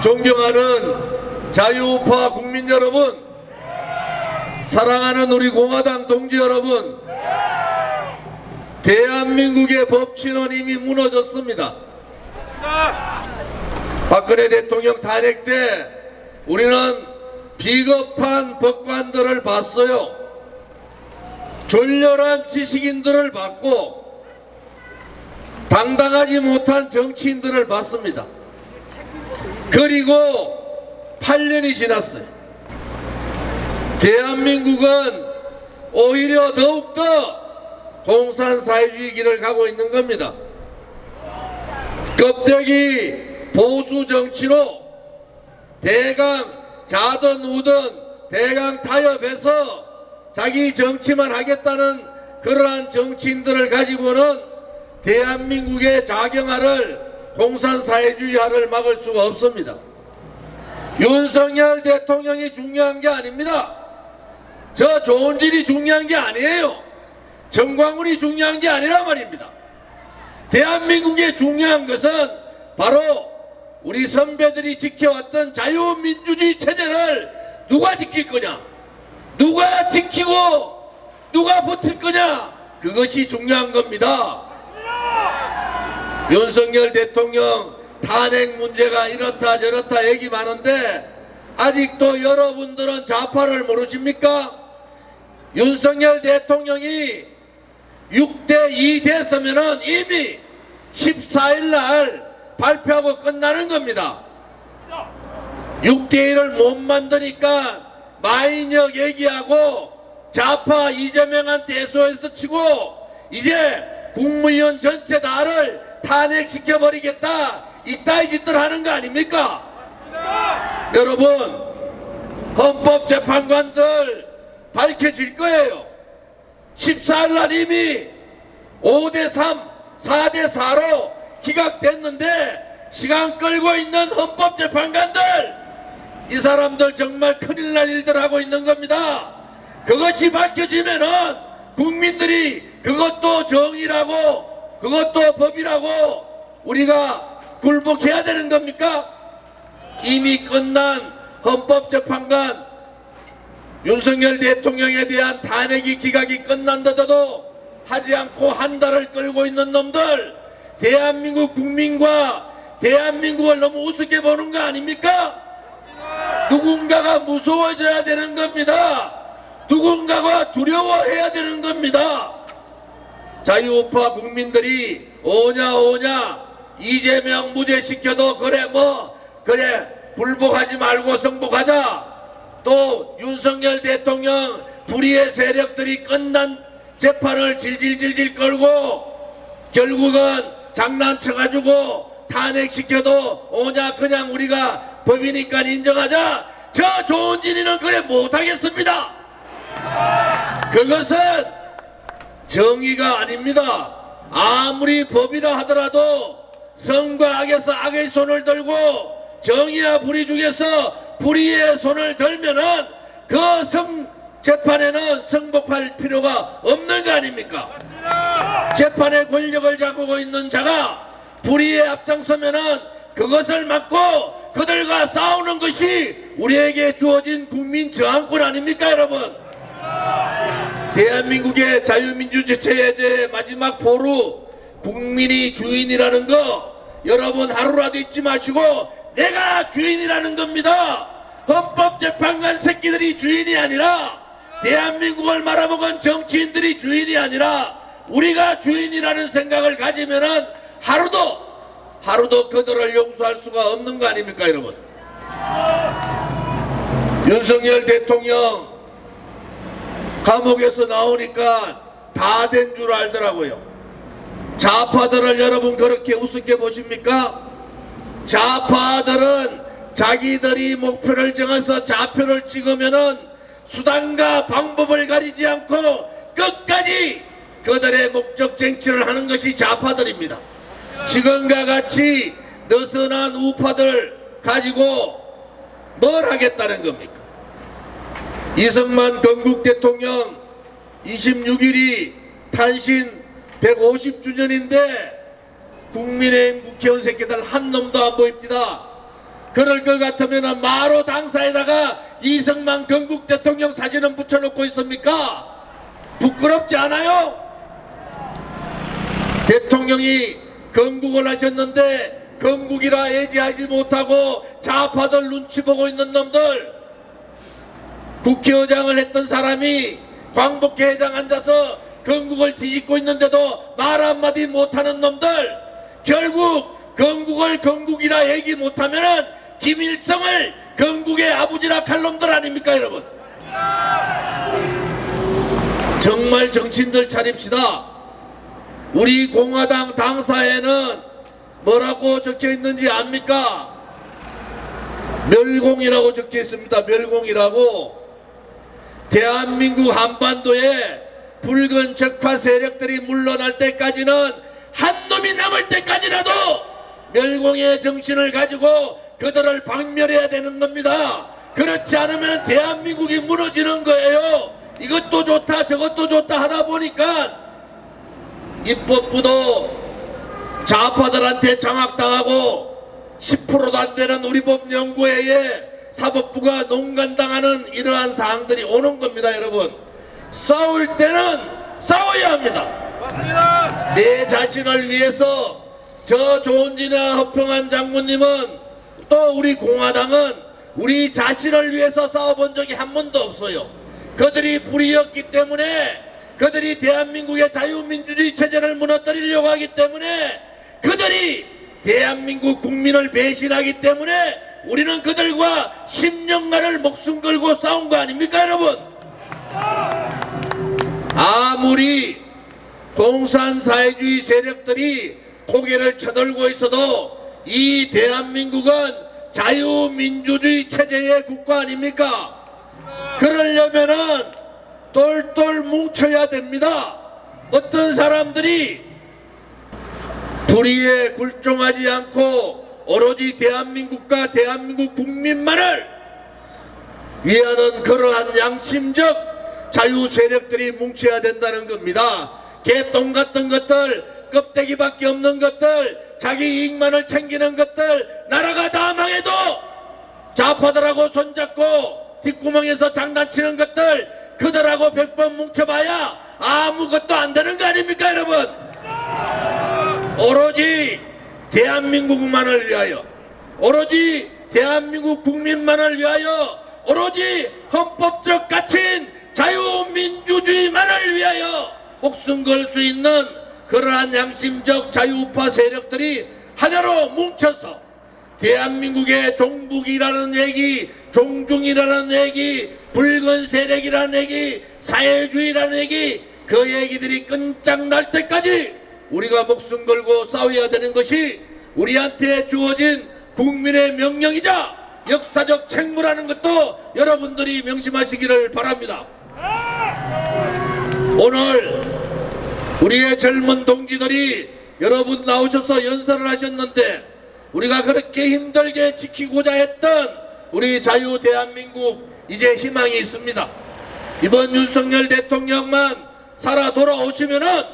존경하는 자유우파 국민 여러분, 사랑하는 우리 공화당 동지 여러분, 대한민국의 법치는 이미 무너졌습니다. 박근혜 대통령 탄핵 때 우리는 비겁한 법관들을 봤어요. 졸렬한 지식인들을 봤고 당당하지 못한 정치인들을 봤습니다. 그리고 8년이 지났어요. 대한민국은 오히려 더욱더 공산사회주의 길을 가고 있는 겁니다. 껍데기 보수 정치로 대강 자든 우든 대강 타협해서 자기 정치만 하겠다는 그러한 정치인들을 가지고는 대한민국의 자경화를 공산사회주의화를 막을 수가 없습니다. 윤석열 대통령이 중요한 게 아닙니다. 저 조은진이 중요한 게 아니에요. 정광훈이 중요한 게 아니란 말입니다. 대한민국의 중요한 것은 바로 우리 선배들이 지켜왔던 자유민주주의 체제를 누가 지킬 거냐, 누가 지키고 누가 버틸 거냐, 그것이 중요한 겁니다. 윤석열 대통령 탄핵 문제가 이렇다 저렇다 얘기 많은데 아직도 여러분들은 좌파를 모르십니까? 윤석열 대통령이 6대2 됐으면은 이미 14일날 발표하고 끝나는 겁니다. 6대1을 못 만드니까 마인역 얘기하고 좌파 이재명한테 애소해서 치고 이제 국무위원 전체 다를 탄핵시켜버리겠다, 이따위 짓들 하는 거 아닙니까? 여러분, 헌법재판관들 밝혀질 거예요. 14일날 이미 5대3, 4대4로 기각됐는데 시간 끌고 있는 헌법재판관들, 이 사람들 정말 큰일 날 일들 하고 있는 겁니다. 그것이 밝혀지면은 국민들이 그것도 정의라고 그것도 법이라고 우리가 굴복해야 되는 겁니까? 이미 끝난 헌법재판관 윤석열 대통령에 대한 탄핵이 기각이 끝난데도 하지 않고 한 달을 끌고 있는 놈들, 대한민국 국민과 대한민국을 너무 우습게 보는 거 아닙니까? 누군가가 무서워져야 되는 겁니다. 누군가가 두려워해야 되는 겁니다. 자유우파 국민들이 오냐 이재명 무죄시켜도 그래 불복하지 말고 승복하자, 또 윤석열 대통령 불의의 세력들이 끝난 재판을 질질질질 끌고 결국은 장난쳐가지고 탄핵시켜도 오냐 그냥 우리가 법이니까 인정하자, 저 조은진이는 그래 못하겠습니다. 그것은 정의가 아닙니다. 아무리 법이라 하더라도 성과 악에서 악의 손을 들고 정의와 불의 중에서 불의의 손을 들면은 그 재판에는 승복할 필요가 없는 거 아닙니까? 재판의 권력을 잡고 있는 자가 불의에 앞장서면은 그것을 막고 그들과 싸우는 것이 우리에게 주어진 국민 저항권 아닙니까, 여러분? 대한민국의 자유민주체제의 마지막 보루, 국민이 주인이라는 거 여러분 하루라도 잊지 마시고 내가 주인이라는 겁니다. 헌법재판관 새끼들이 주인이 아니라, 대한민국을 말아먹은 정치인들이 주인이 아니라 우리가 주인이라는 생각을 가지면은 하루도 그들을 용서할 수가 없는 거 아닙니까, 여러분? 윤석열 대통령 감옥에서 나오니까 다 된 줄 알더라고요. 좌파들을 여러분 그렇게 우습게 보십니까? 좌파들은 자기들이 목표를 정해서 좌표를 찍으면은 수단과 방법을 가리지 않고 끝까지 그들의 목적 쟁취를 하는 것이 좌파들입니다. 지금과 같이 느슨한 우파들 가지고 뭘 하겠다는 겁니까? 이승만 건국 대통령 26일이 탄신 150주년인데 국민의힘 국회의원 새끼들 한 놈도 안 보입니다. 그럴 것 같으면 마로 당사에다가 이승만 건국 대통령 사진은 붙여놓고 있습니까? 부끄럽지 않아요? 대통령이 건국을 하셨는데 건국이라 애지하지 못하고 좌파들 눈치 보고 있는 놈들, 국회의장을 했던 사람이 광복회의장 앉아서 건국을 뒤집고 있는데도 말 한마디 못하는 놈들, 결국 건국을 건국이라 얘기 못하면은 김일성을 건국의 아버지라 할 놈들 아닙니까 여러분? 정말 정신들 차립시다. 우리 공화당 당사에는 뭐라고 적혀 있는지 압니까? 멸공이라고 적혀 있습니다. 멸공이라고. 대한민국 한반도에 붉은 적화 세력들이 물러날 때까지는, 한 놈이 남을 때까지라도 멸공의 정신을 가지고 그들을 박멸해야 되는 겁니다. 그렇지 않으면 대한민국이 무너지는 거예요. 이것도 좋다 저것도 좋다 하다 보니까 입법부도 좌파들한테 장악당하고 10%도 안 되는 우리 법 연구회에 사법부가 농간당하는 이러한 사항들이 오는 겁니다. 여러분, 싸울 때는 싸워야 합니다. 맞습니다. 내 자신을 위해서 저 조은진이나 허평한 장군님은, 또 우리 공화당은 우리 자신을 위해서 싸워본 적이 한 번도 없어요. 그들이 불의였기 때문에, 그들이 대한민국의 자유민주주의 체제를 무너뜨리려고 하기 때문에, 그들이 대한민국 국민을 배신하기 때문에 우리는 그들과 10년간을 목숨 걸고 싸운 거 아닙니까 여러분? 아무리 공산사회주의 세력들이 고개를 쳐들고 있어도 이 대한민국은 자유민주주의 체제의 국가 아닙니까? 그러려면은 똘똘 뭉쳐야 됩니다. 어떤 사람들이 불의에 굴종하지 않고 오로지 대한민국과 대한민국 국민만을 위하는 그러한 양심적 자유 세력들이 뭉쳐야 된다는 겁니다. 개똥 같은 것들, 껍데기밖에 없는 것들, 자기 이익만을 챙기는 것들, 나라가 다 망해도 좌파들하고 손잡고 뒷구멍에서 장난치는 것들, 그들하고 100번 뭉쳐봐야 아무것도 안 되는 거 아닙니까 여러분? 오로지 대한민국만을 위하여, 오로지 대한민국 국민만을 위하여, 오로지 헌법적 가치인 자유민주주의만을 위하여 목숨 걸 수 있는 그러한 양심적 자유우파 세력들이 하나로 뭉쳐서 대한민국의 종북이라는 얘기, 종중이라는 얘기, 붉은 세력이라는 얘기, 사회주의라는 얘기, 그 얘기들이 끈짝날 때까지 우리가 목숨 걸고 싸워야 되는 것이 우리한테 주어진 국민의 명령이자 역사적 책무라는 것도 여러분들이 명심하시기를 바랍니다. 오늘 우리의 젊은 동지들이 여러분 나오셔서 연설을 하셨는데, 우리가 그렇게 힘들게 지키고자 했던 우리 자유 대한민국, 이제 희망이 있습니다. 이번 윤석열 대통령만 살아 돌아오시면은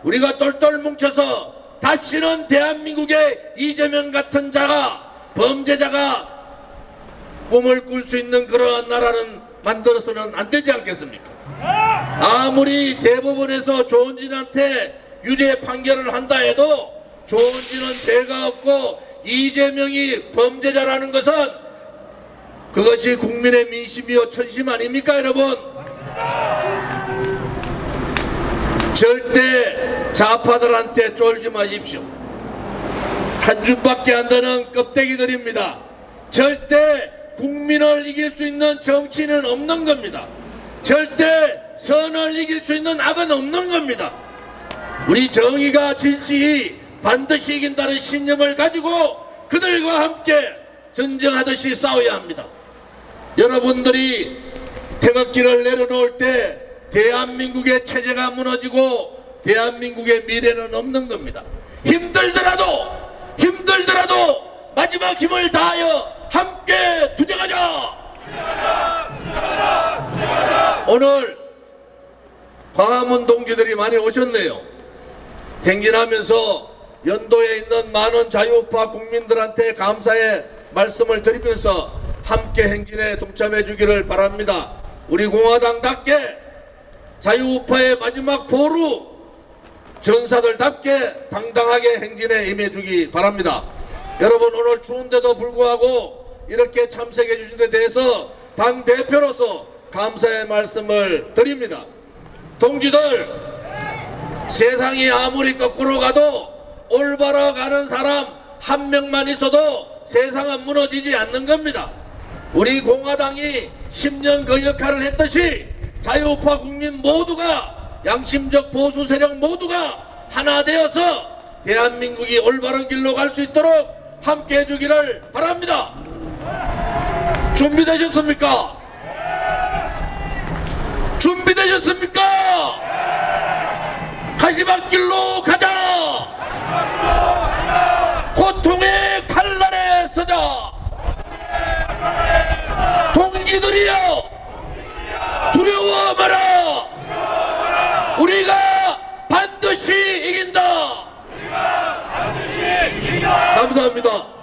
우리가 똘똘 뭉쳐서 다시는 대한민국의 이재명 같은 자가, 범죄자가 꿈을 꿀 수 있는 그러한 나라는 만들어서는 안 되지 않겠습니까? 아무리 대법원에서 조은진한테 유죄 판결을 한다 해도 조은진은 죄가 없고 이재명이 범죄자라는 것은 그것이 국민의 민심이요 천심 아닙니까 여러분? 절대 좌파들한테 쫄지 마십시오. 한 줌밖에 안 되는 껍데기들입니다. 절대 국민을 이길 수 있는 정치는 없는 겁니다. 절대 선을 이길 수 있는 악은 없는 겁니다. 우리 정의가 진실이 반드시 이긴다는 신념을 가지고 그들과 함께 전쟁하듯이 싸워야 합니다. 여러분들이 태극기를 내려놓을 때 대한민국의 체제가 무너지고 대한민국의 미래는 없는 겁니다. 힘들더라도 마지막 힘을 다하여 함께 투쟁하자. 오늘 광화문 동지들이 많이 오셨네요. 행진하면서 연도에 있는 많은 자유우파 국민들한테 감사의 말씀을 드리면서 함께 행진에 동참해 주기를 바랍니다. 우리 공화당답게 자유우파의 마지막 보루 전사들답게 당당하게 행진에 임해주기 바랍니다. 여러분, 오늘 추운데도 불구하고 이렇게 참석해 주신 데 대해서 당대표로서 감사의 말씀을 드립니다. 동지들, 세상이 아무리 거꾸로 가도 올바로 가는 사람 한 명만 있어도 세상은 무너지지 않는 겁니다. 우리 공화당이 10년 그 역할을 했듯이 자유우파 국민 모두가, 양심적 보수 세력 모두가 하나 되어서 대한민국이 올바른 길로 갈 수 있도록 함께 해주기를 바랍니다. 준비되셨습니까? 준비되셨습니까? 가시밭길로 가자! 고통의 칼날에 서자! 동지들이여, 두려워 마라! 우리가 반드시 이긴다! 감사합니다.